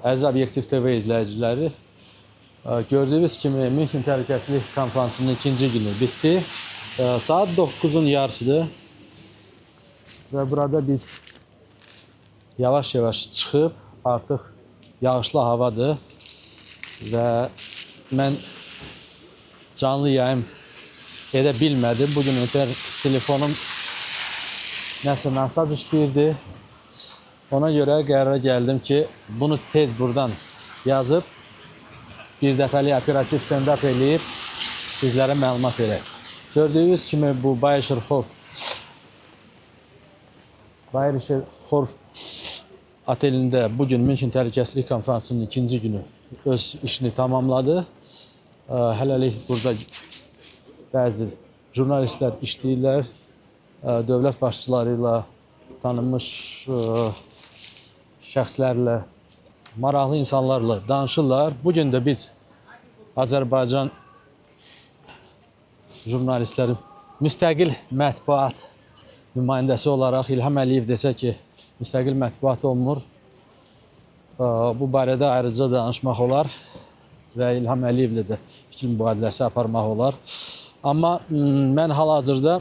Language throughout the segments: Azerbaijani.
Əziz Obyektiv TV izləyiciləri, gördüyünüz kimi Münxen Təhlükəsizlik Konfransının ikinci günü bitti. Saat 9'un yarısıdır və burada biz yavaş-yavaş çıxıb, artıq yağışlı havadır və mən canlı yayım edə bilmədim. Bugün telefonum nəsə nasaz işləyirdi. Ona görə qərara gəldim ki, bunu tez buradan yazıb, bir dəfəlik operativ stand-up eləyib, sizlərə məlumat verək. Gördüyünüz kimi bu Bayrischer-Hof otelində bugün Münxen Təhlükəsizlik Konfransının ikinci günü öz işini tamamladı. Hələlik burada bəzi jurnalistlər işləyirlər, dövlət başçıları ilə, tanınmış şəxslərlə, maraqlı insanlarla danışırlar. Bugün də biz Azərbaycan jurnalistləri müstəqil mətbuat nümayəndəsi olaraq İlham Əliyev desə ki, müstəqil mətbuat olmur. Bu barədə ayrıca danışmaq olar və İlham Əliyevlə də fikir mübadiləsi aparmaq olar. Amma mən hal-hazırda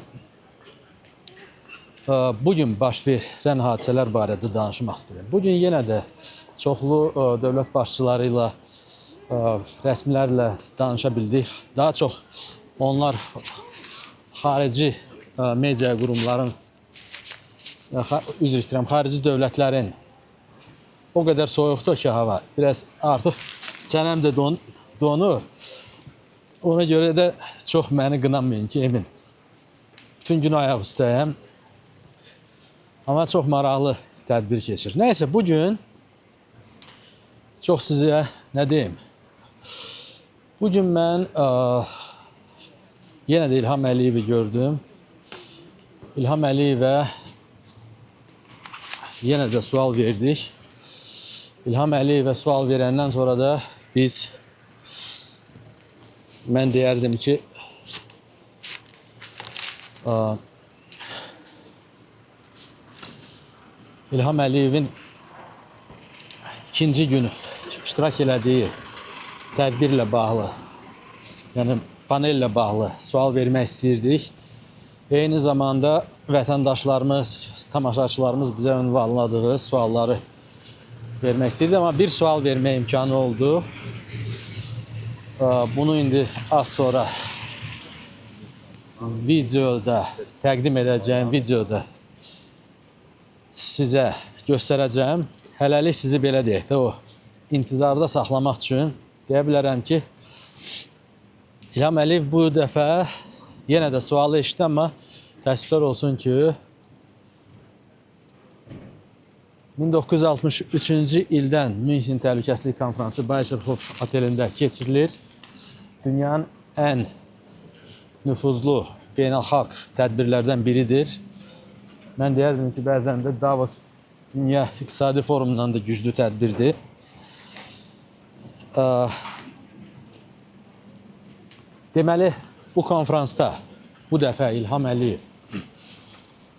bugün baş verən hadisələr barədə danışmaq istəyirəm. Bugün yenə də çoxlu dövlət başçıları ilə, rəsmilərlə danışa bildik. Daha çox onlar xarici media qurumların, üzr istəyirəm, xarici dövlətlərin o qədər soyuqdur ki hava, biraz artıq çənəm də donur. Ona görə də çox məni qınamayın ki, emin. Bütün gün ayaq üstəyəm. Ama çok maraqlı tədbir keçir. Neyse bugün çok sizə nə deyim? Bugün mən yenə də İlham Əliyevi gördüm. İlham Əliyevə yenə də sual verdik. İlham Əliyevə sual verəndən sonra da mən deyərdim ki, İlham Əliyevin ikinci günü iştirak elədiyi tədbirlə bağlı, yəni panellə bağlı sual vermək istəyirdik. Eyni zamanda vətəndaşlarımız, tamaşaçılarımız bizə ünvanladığı sualları vermək istəyirdik. Amma bir sual vermə imkanı oldu. Bunu indi az sonra videoda təqdim edəcəyim videoda sizə göstərəcəm. Hələlik sizi belə deyək də o intizarda saxlamaq üçün deyə bilərəm ki, İlham Əliyev bu dəfə yenə də sualı eşitdi, amma təəssüflər olsun ki 1963-cü ildən Münxen Təhlükəsizlik Konfransı Bayrischer-Hof otelində keçirilir. Dünyanın ən nüfuzlu beynəlxalq tədbirlərdən biridir. Mən deyərdim ki, bəzən də Davos Dünya İqtisadi Forumundan da güclü tədbirdir. Deməli, bu konfransda bu dəfə İlham Əliyev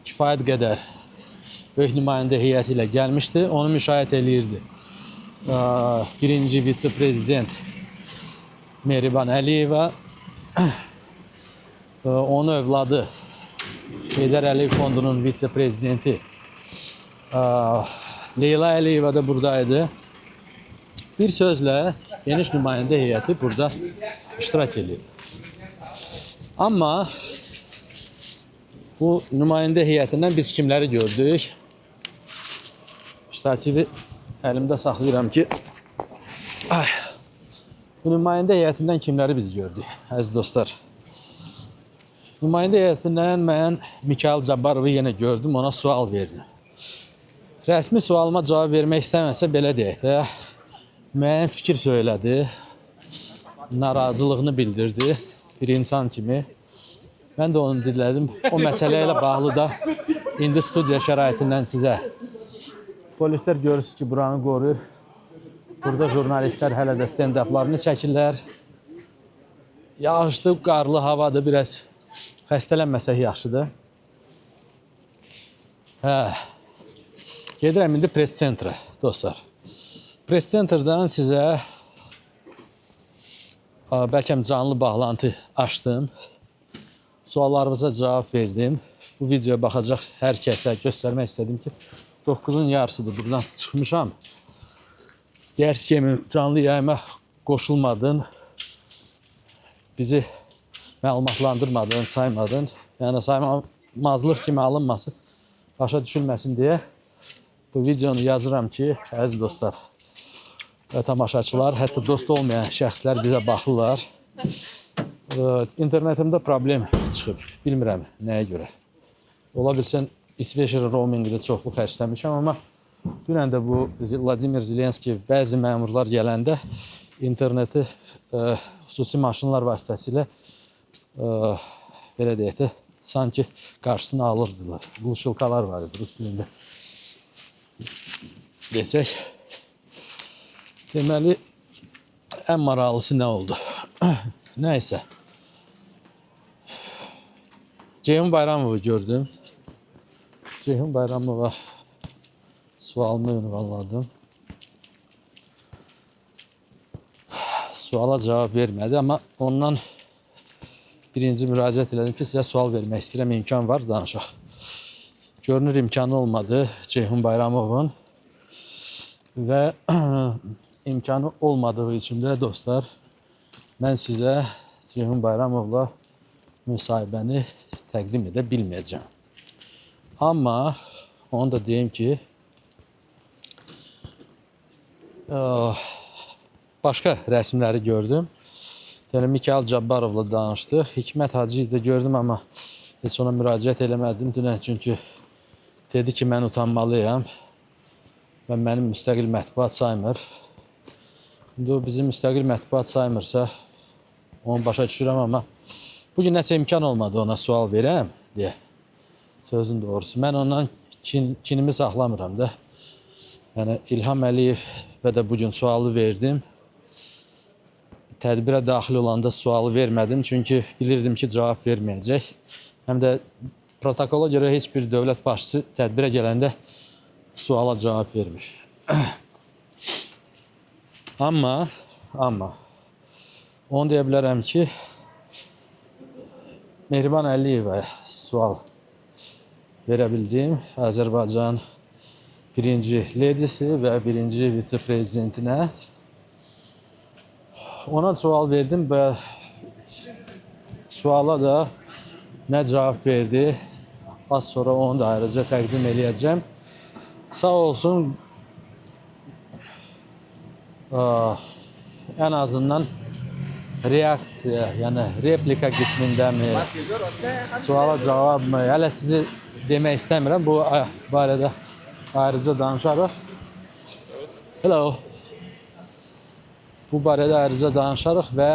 kifayət qədər böyük nümayəndə heyəti ilə gəlmişdi. Onu müşahidə eləyirdi. Birinci vitse-prezident Mehriban Əliyeva, onun övladı Heydər Əliyev Fondunun vitse-prezidenti Leyla Əliyeva da buradaydı. Bir sözlə geniş nümayəndə heyəti burada iştirak edir. Amma bu nümayəndə heyətindən biz kimləri gördük? Ştativi əlimdə saxlayıram ki, bu nümayəndə heyətindən kimləri biz gördük, əziz dostlar? Nümayəndə heyətindən mən Mikayıl Cabbarovu yenə gördüm, ona sual verdim. Rəsmi sualıma cavab vermək istəməsə belə deyək də, müəyyən fikir söylədi, narazılığını bildirdi bir insan kimi. Mən də onu dinlədim. O məsələ ilə bağlı da indi studiya şəraitindən sizə. Polislər görürsünüz ki, buranı qoruyur. Burada jurnalistlər hələ də stand-uplarını çəkirlər. Yağışlı, qarlı havadır, biraz xəstələnməsək yaxşıdır. Gedirəm indi press centra, dostlar. Press Center'dan sizə bəlkə canlı bağlantı açdım. Suallarınıza cavab verdim. Bu videoya baxacaq hər kəsə göstərmək istədim ki, 9-un yarısıdır buradan çıxmışam. Dərs kimi canlı yayıma qoşulmadın. Bizi məlumatlandırmadın, saymadın. Yəni saymamazlıq kimi alınmasın, başa düşülməsin deyə bu videonu yazıram ki, əziz dostlar və tamaşaçılar, hətta dost olmayan şəxslər bizə baxırlar. İnternetimdə problem çıxıb, bilmirəm nəyə görə. Ola bilsən İsveçrə roamingdə çoxlu xərcləmişəm, amma dünən də bu Vladimir Zelenski bəzi məmurlar gələndə interneti xüsusi maşınlar vasitəsilə belə deyək də sanki qarşısını alırdılar. Gluşilkalar var idi rus dilində. Desək. Deməli, ən maraqlısı nə oldu? Nəysə. Ceyhun Bayramovu gördüm. Ceyhun Bayramova sualımı ünvanladım. Suala cavab vermədi, amma ondan birinci müraciət elədim ki, sizə sual vermək istəyirəm, imkan var, danışaq. Görünür, imkanı olmadı Ceyhun Bayramovun və imkanı olmadığı üçün də dostlar, mən sizə Ceyhun Bayramovla müsahibəni təqdim edə bilməyəcəm. Amma onu da deyim ki, başqa rəsmləri gördüm. Yəni, Mikhail Cabbarovla danışdıq. Hikmət Hacı'yı da gördüm, amma heç ona müraciət eləmədim dünən. Çünki dedi ki, mən utanmalıyam və mənim müstəqil mətbuat saymır. İndi o bizim müstəqil mətbuat saymırsa, onu başa düşürəm, amma bugün nəsə imkan olmadı ona sual verəm deyə. Sözün doğrusu. Mən ondan kinimi saxlamıram da. Yəni, İlham Əliyev və də bugün sualı verdim. Tədbirə daxil olanda sualı vermədim, çünki bilirdim ki, cavab verməyəcək. Həm də protokola görə heç bir dövlət başçısı tədbirə gələndə suala cavab vermir. Amma onu deyə bilərəm ki, Mehriban Əliyevə sual verə bildim. Azərbaycan birinci ledisi və birinci vitse-prezidentinə. Ona sual verdim və suala da nə cavab verdi, az sonra onu da ayrıca təqdim eləyəcəm. Sağ olsun, ən azından reaksiya, yəni replika qismindəmi, suala cavabmı, hələ sizi demək istəmirəm, bu barədə ayrıca danışarıq. Hello. Bu barədə ayrıca danışarıq və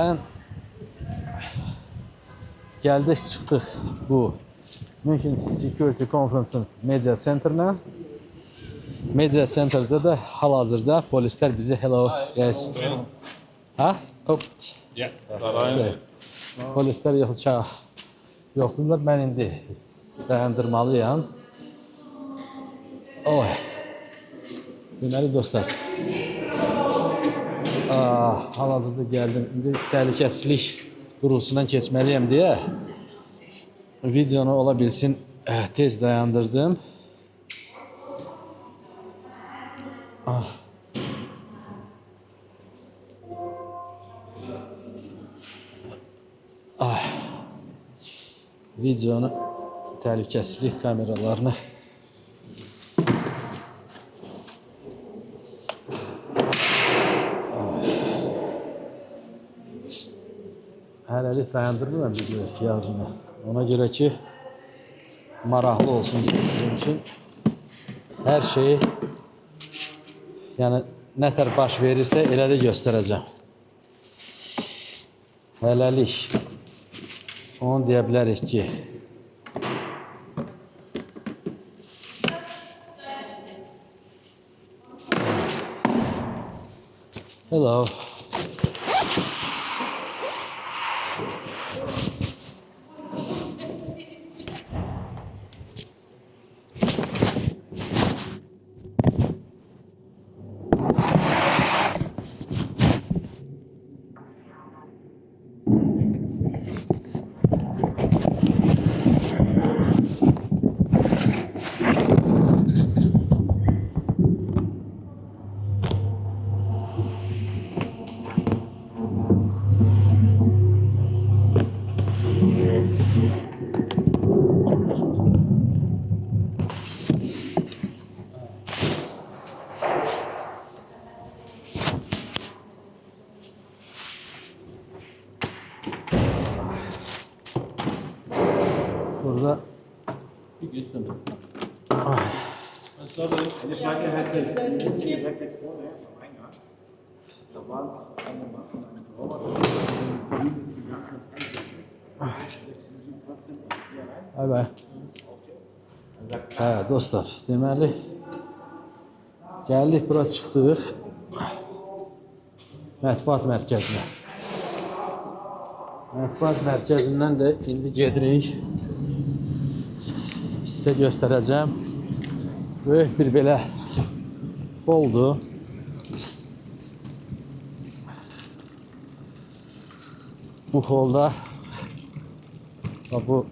gəldik, çıxdıq bu München Security Conference Media Center'ına. Media Center'da da hal-hazırda polislər bizi hello guys. Ha? Oops. Polislər yoxdurlar, mən indi dayandırmalıyam. Oy. Deməli dostlar. Hal-hazırda gəldim. İndi təhlükəsizlik qurusundan keçməliyəm deyə videonu ola bilsin tez dayandırdım. Videonu təhlükəsizlik kameralarını hələlik dayandırmıram video yazını. Ona görə ki, maraqlı olsun sizin üçün. Hər şeyi, yəni nətər baş verirsə elə də göstərəcəm. Hələlik onu deyə bilərik ki, hello. burada Wie geht's denn? ay, Eine Frage hätte ich. Direkt jetzt vorne, am Eingang. Da waren es eine Mann und eine Frau, die das gegangen hat. bay bay. Hə, dostlar, deməli gəldik bura çıxdıq. Mətbuat mərkəzinə. Mətbuat mərkəzindən də indi gedirik. Sizə göstərəcəm. Böyük bir belə holdur. Bu holda bu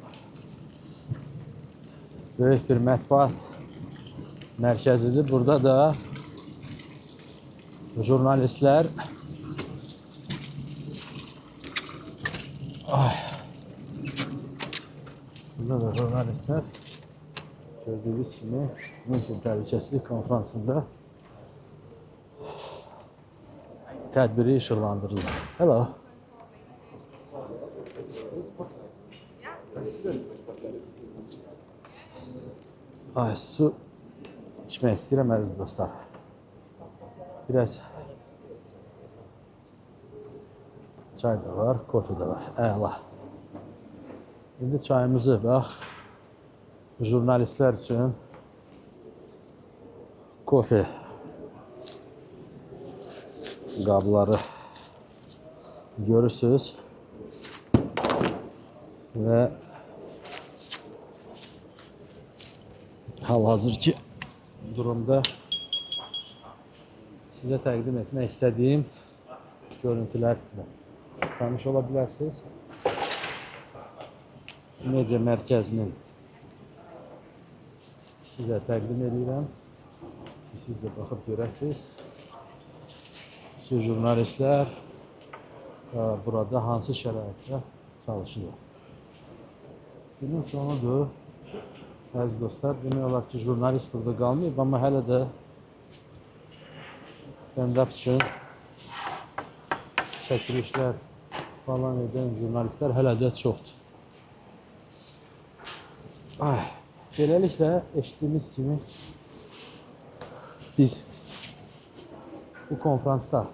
böyük bir mətbuat mərkəzidir. Burada da jurnalistlər burada da jurnalistlər gördüyünüz kimi München Təhlükəsizlik Konfransında tədbiri işıqlandırırlar. Hello. Ay, su içmək istəyirəm əziz dostlar. Biraz çay da var, kofe da var. Əla. İndi çayımızı bax jurnalistlər üçün kofe qabları görürsünüz və hal-hazırki durumda sizə təqdim etmək istədiyim görüntülərlə tanış ola bilərsiniz. Media mərkəzinin sizə təqdim edirəm. Siz də baxıb görəsiniz. Siz jurnalistlər burada hansı şəraitdə çalışırlar. Günün sonudur. Əziz dostlar, demək olar ki, jurnalist burada qalmayıb, amma hələ də stand-up üçün çəkilişlər falan edən jurnalistlər hələ də çoxdur. Ay, beləliklə, eşitdiyimiz kimi biz bu konferansda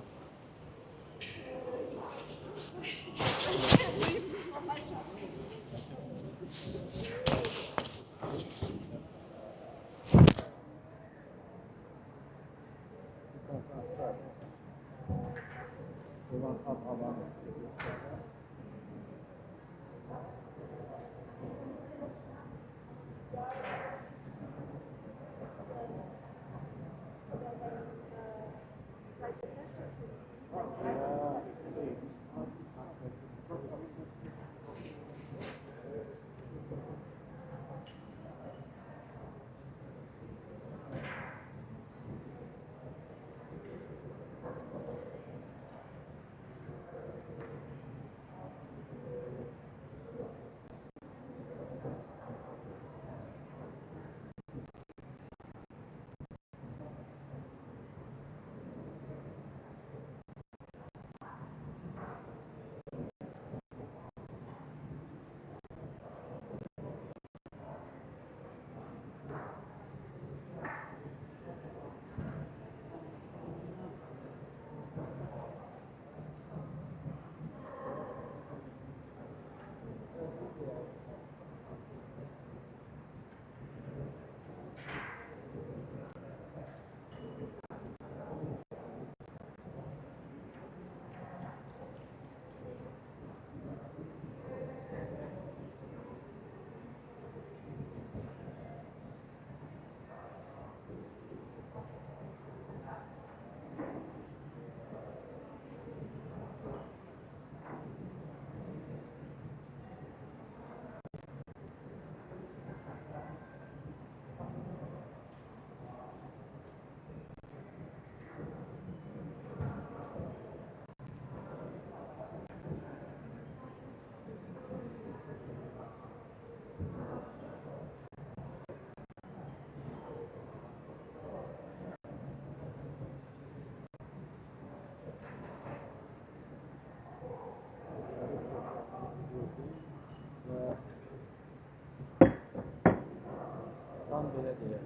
belə deyək,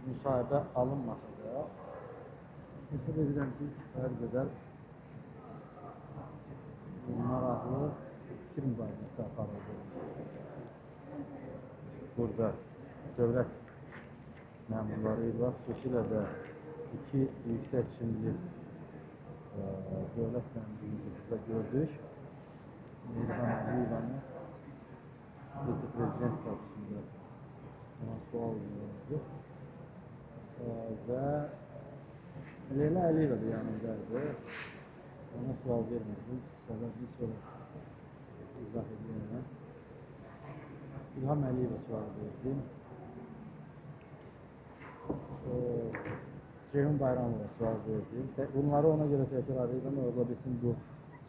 müsahibə alınmasa da, hesab edirəm ki, hər qədər maraqlı fikir mübadiləsi aparıldı. Burada dövlət məmurları ilə xüsusilə də iki yüksək çinli dövlət məmurumuzu gördük. İlham Əliyevanı vitse-prezident statusunda ona sual verildi. Və Leyla Əliyeva da yanındaydı. Ona sual vermədi. Səbəbini sonra izah edilməyən. İlham Əliyeva sual verdi. Ceyhun Bayramova sual verdi. Bunları ona görə təkrar edirəm. Ola bilsin bu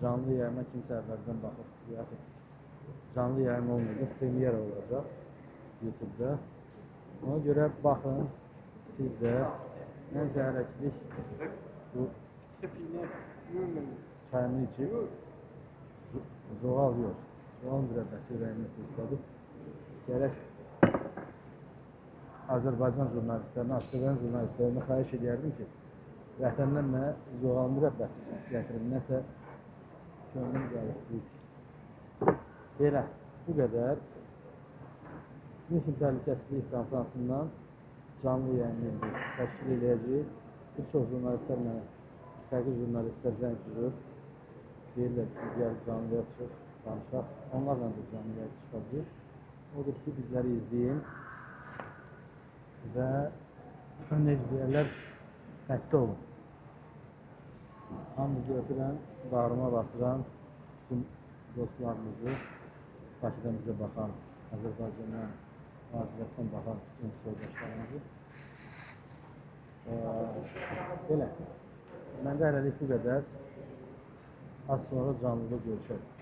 canlı yayına kimsə əvvəldən baxıb, yaxud canlı yayın olmayacaq, premyera olacaq YouTube-da. Ona görə baxın, siz də ən zəhərləkilik bu çayını içib, zoğal yox, zoğal mürəbbəsi ürəyinəsə istədik. Gərək Azərbaycan jurnalistlərinə, Azərbaycan jurnalistlərinə xahiş edərdim ki, vətəndən mənə zoğal mürəbbəsi gətirin, nəsə könlüm gəlib. Belə, bu qədər. Münxin Təhlükəsizlik Konfransından canlı yayını təşkil edəcəyik. Bir çox jurnalistlər mənə, müstəqil jurnalistlər zəng vurur. Deyirlər ki, gəlib canlıya çıxır, danışaq. Onlarla da canlıya çıxacaq. Odur ki, bizləri izləyin və necə deyərlər, fətdə olun. Hamınızı öpürəm, bağrıma basıram. Bütün dostlarımızı, Bakıdan bizə baxan, Azərbaycandan, Azərbaycandan baxan bütün soydaşlarımızı. Belə, məndə hələlik bu qədər. Az sonra canlıda görüşək.